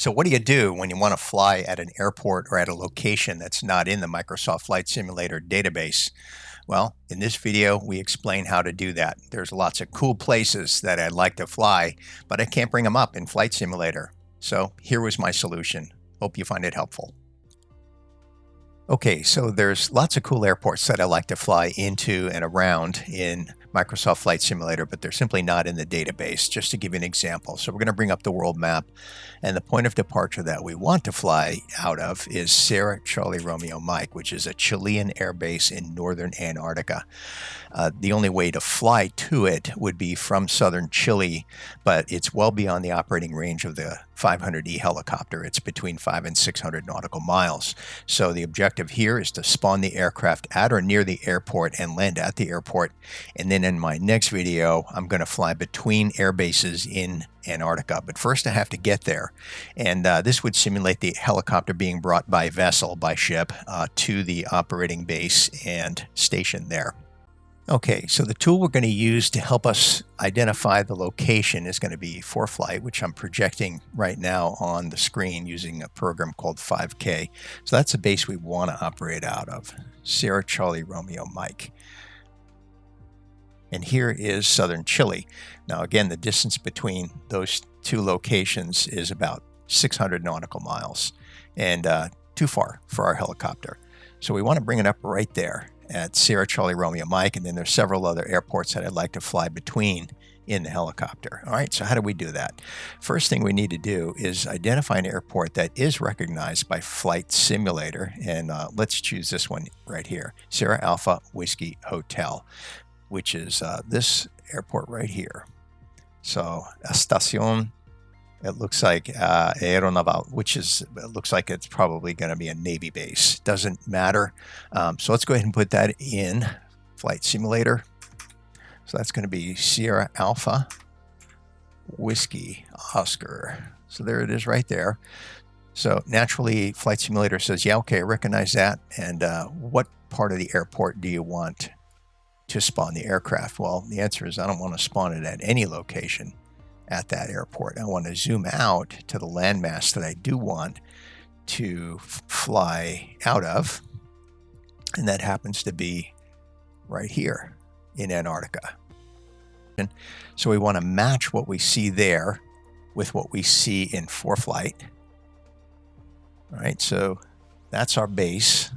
So what do you do when you want to fly at an airport or at a location that's not in the Microsoft Flight Simulator database? Well, in this video, we explain how to do that. There's lots of cool places that I'd like to fly, but I can't bring them up in Flight Simulator. So here was my solution. Hope you find it helpful. Okay, so there's lots of cool airports that I like to fly into and around in Microsoft Flight Simulator, but they're simply not in the database. Just to give you an example. So we're going to bring up the world map, and the point of departure that we want to fly out of is Sierra Charlie Romeo Mike, which is a Chilean air base in northern Antarctica. The only way to fly to it would be from southern Chile, but it's well beyond the operating range of the 500E helicopter. It's between 500 and 600 nautical miles. So the objective here is to spawn the aircraft at or near the airport and land at the airport. And then in my next video, I'm going to fly between air bases in Antarctica. But first I have to get there. And this would simulate the helicopter being brought by vessel, by ship, to the operating base and station there. Okay, so the tool we're going to use to help us identify the location is going to be ForeFlight, which I'm projecting right now on the screen using a program called 5K. So that's the base we want to operate out of, Sierra Charlie Romeo Mike. And here is southern Chile. Now again, the distance between those two locations is about 600 nautical miles and too far for our helicopter. So we want to bring it up right there at Sierra Charlie Romeo Mike, and then there's several other airports that I'd like to fly between in the helicopter. All right, so how do we do that? First thing we need to do is identify an airport that is recognized by Flight Simulator, and let's choose this one right here, Sierra Alpha Whiskey Hotel, which is this airport right here. So Estación, it looks like Aeronaval, which is, it looks like it's probably going to be a Navy base. Doesn't matter. So let's go ahead and put that in Flight Simulator. So that's going to be Sierra Alpha Whiskey Oscar. So there it is right there. So naturally, Flight Simulator says, yeah, okay, I recognize that. And what part of the airport do you want to spawn the aircraft? Well, the answer is I don't want to spawn it at any location at that airport. I want to zoom out to the landmass that I do want to fly out of, and that happens to be right here in Antarctica. So we want to match what we see there with what we see in ForeFlight. All right, so that's our base.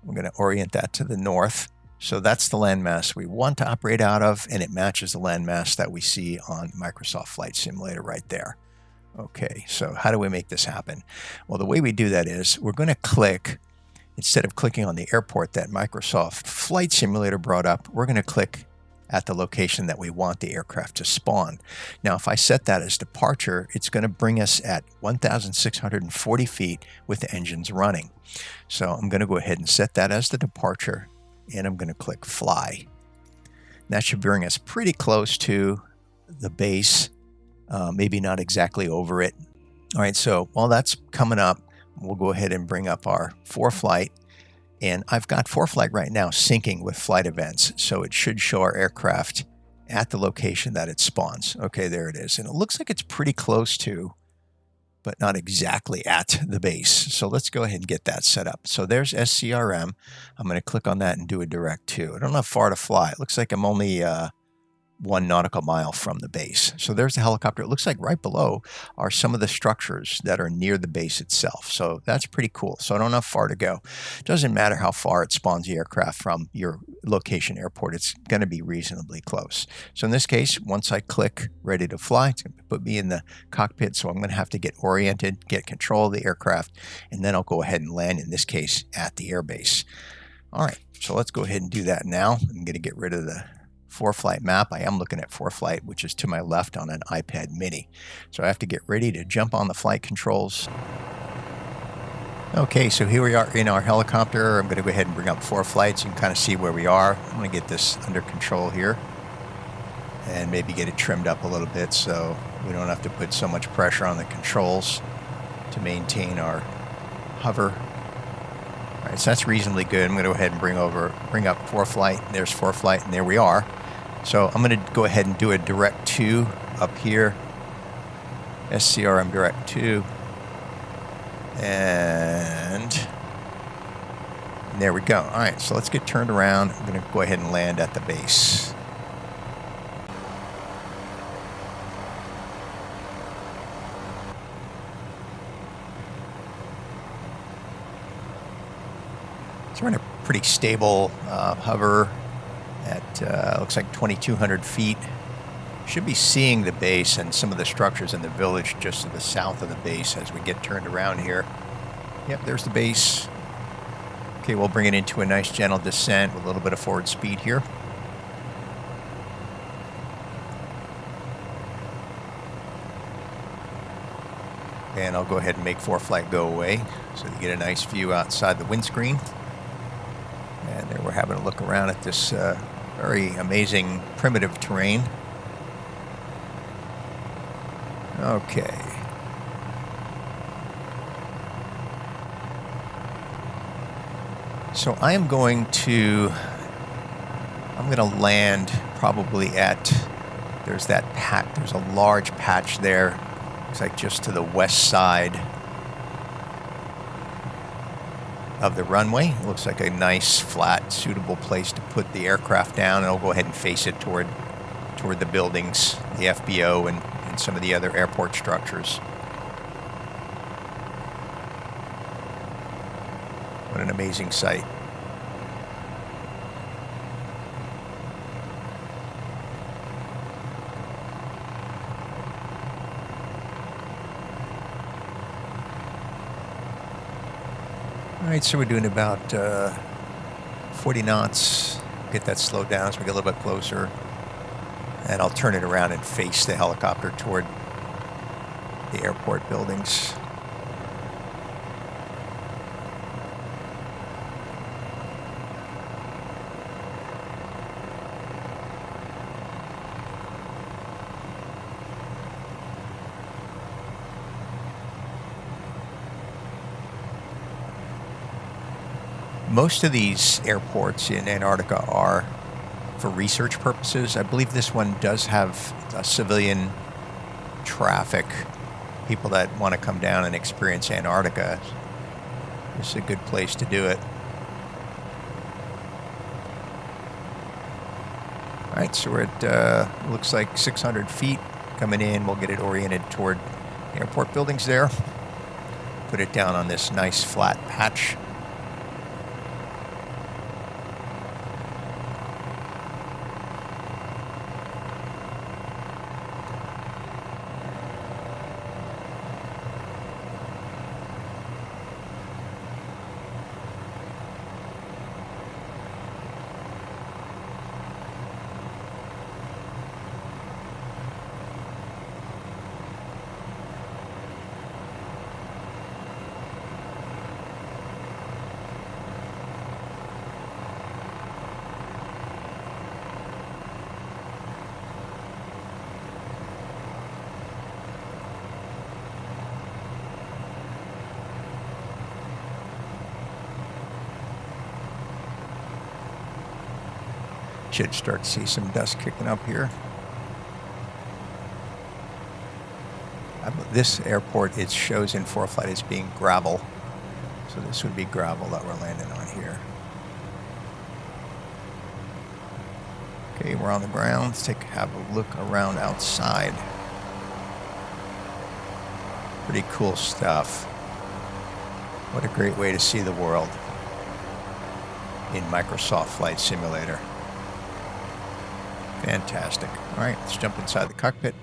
I'm going to orient that to the north. So that's the landmass we want to operate out of, and it matches the landmass that we see on Microsoft Flight Simulator right there. Okay, so how do we make this happen? Well, the way we do that is we're going to click, instead of clicking on the airport that Microsoft Flight Simulator brought up, we're going to click at the location that we want the aircraft to spawn. Now, if I set that as departure, it's going to bring us at 1,640 feet with the engines running. So I'm going to go ahead and set that as the departure, and I'm going to click fly. That should bring us pretty close to the base, maybe not exactly over it. All right, so while that's coming up, we'll go ahead and bring up our ForeFlight. And I've got ForeFlight right now syncing with flight events, so it should show our aircraft at the location that it spawns. Okay, there it is. And it looks like it's pretty close to, but not exactly at the base. So let's go ahead and get that set up. So there's SCRM. I'm going to click on that and do a direct to. I don't know how far to fly. It looks like I'm only 1 nautical mile from the base. So there's the helicopter. It looks like right below are some of the structures that are near the base itself. So that's pretty cool. So I don't know how far to go. It doesn't matter how far it spawns the aircraft from your location airport. It's going to be reasonably close. So in this case, once I click ready to fly, it's going to put me in the cockpit. So I'm going to have to get oriented, get control of the aircraft, and then I'll go ahead and land, in this case, at the airbase. All right, so let's go ahead and do that now. I'm going to get rid of the ForeFlight map. I am looking at ForeFlight, which is to my left on an iPad mini. So I have to get ready to jump on the flight controls. Okay, so here we are in our helicopter. I'm going to go ahead and bring up ForeFlight so you can kind of see where we are. I'm going to get this under control here and maybe get it trimmed up a little bit so we don't have to put so much pressure on the controls to maintain our hover. All right, so that's reasonably good. I'm going to go ahead and bring up ForeFlight. There's ForeFlight, and there we are. So I'm going to go ahead and do a direct to up here. SCRM direct 2. And there we go. All right, so let's get turned around. I'm going to go ahead and land at the base. So we're in a pretty stable hover at looks like 2,200 feet. Should be seeing the base and some of the structures in the village just to the south of the base as we get turned around here. Yep, there's the base. Okay, we'll bring it into a nice gentle descent with a little bit of forward speed here. And I'll go ahead and make ForeFlight go away so you get a nice view outside the windscreen. And there we're having a look around at this very amazing primitive terrain. Okay. So I'm going to land probably at, there's that patch, there's a large patch there. Looks like just to the west side of the runway. It looks like a nice, flat, suitable place to put the aircraft down, and I'll go ahead and face it toward the buildings, the FBO, and some of the other airport structures. What an amazing sight. All right, so we're doing about 40 knots. Get that slowed down as we get a little bit closer. And I'll turn it around and face the helicopter toward the airport buildings. Most of these airports in Antarctica are for research purposes. I believe this one does have civilian traffic, people that want to come down and experience Antarctica. This is a good place to do it. All right, so we're at, looks like 600 feet coming in. We'll get it oriented toward the airport buildings there. Put it down on this nice flat patch. Should start to see some dust kicking up here. This airport, it shows in ForeFlight as being gravel. So this would be gravel that we're landing on here. Okay, we're on the ground. Let's have a look around outside. Pretty cool stuff. What a great way to see the world in Microsoft Flight Simulator. Fantastic. All right, let's jump inside the cockpit.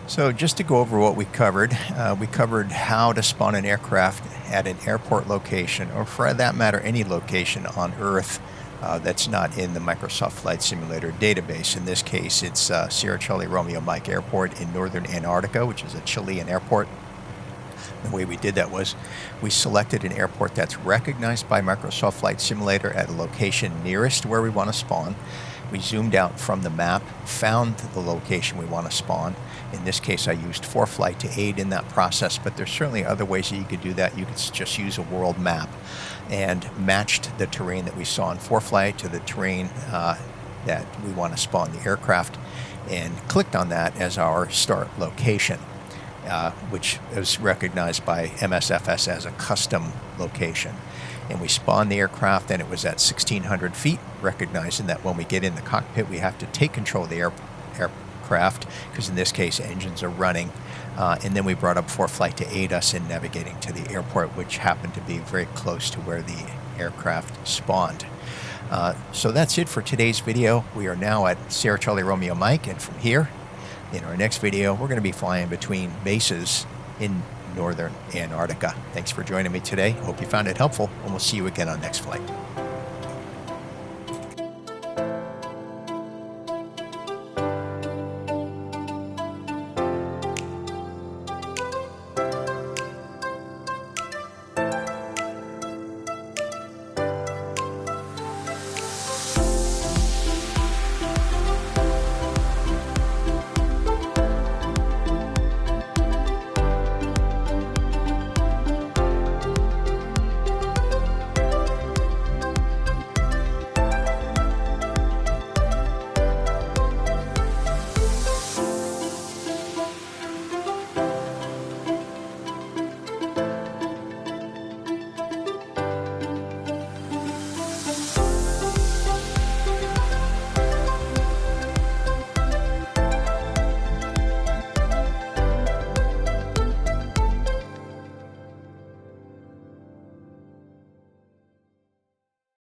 So just to go over what we covered how to spawn an aircraft at an airport location, or for that matter, any location on Earth that's not in the Microsoft Flight Simulator database. In this case, it's Sierra Charlie Romeo Mike Airport in northern Antarctica, which is a Chilean airport. The way we did that was we selected an airport that's recognized by Microsoft Flight Simulator at a location nearest where we want to spawn. We zoomed out from the map, found the location we want to spawn. In this case, I used ForeFlight to aid in that process, but there's certainly other ways that you could do that. You could just use a world map and matched the terrain that we saw in ForeFlight to the terrain that we want to spawn the aircraft, and clicked on that as our start location. which was recognized by MSFS as a custom location. And we spawned the aircraft, and it was at 1,600 feet, recognizing that when we get in the cockpit, we have to take control of the aircraft, because in this case, engines are running. And then we brought up ForeFlight to aid us in navigating to the airport, which happened to be very close to where the aircraft spawned. So that's it for today's video. We are now at Sierra Charlie Romeo Mike, and from here, in our next video, we're going to be flying between bases in northern Antarctica. Thanks for joining me today. Hope you found it helpful, and we'll see you again on next flight.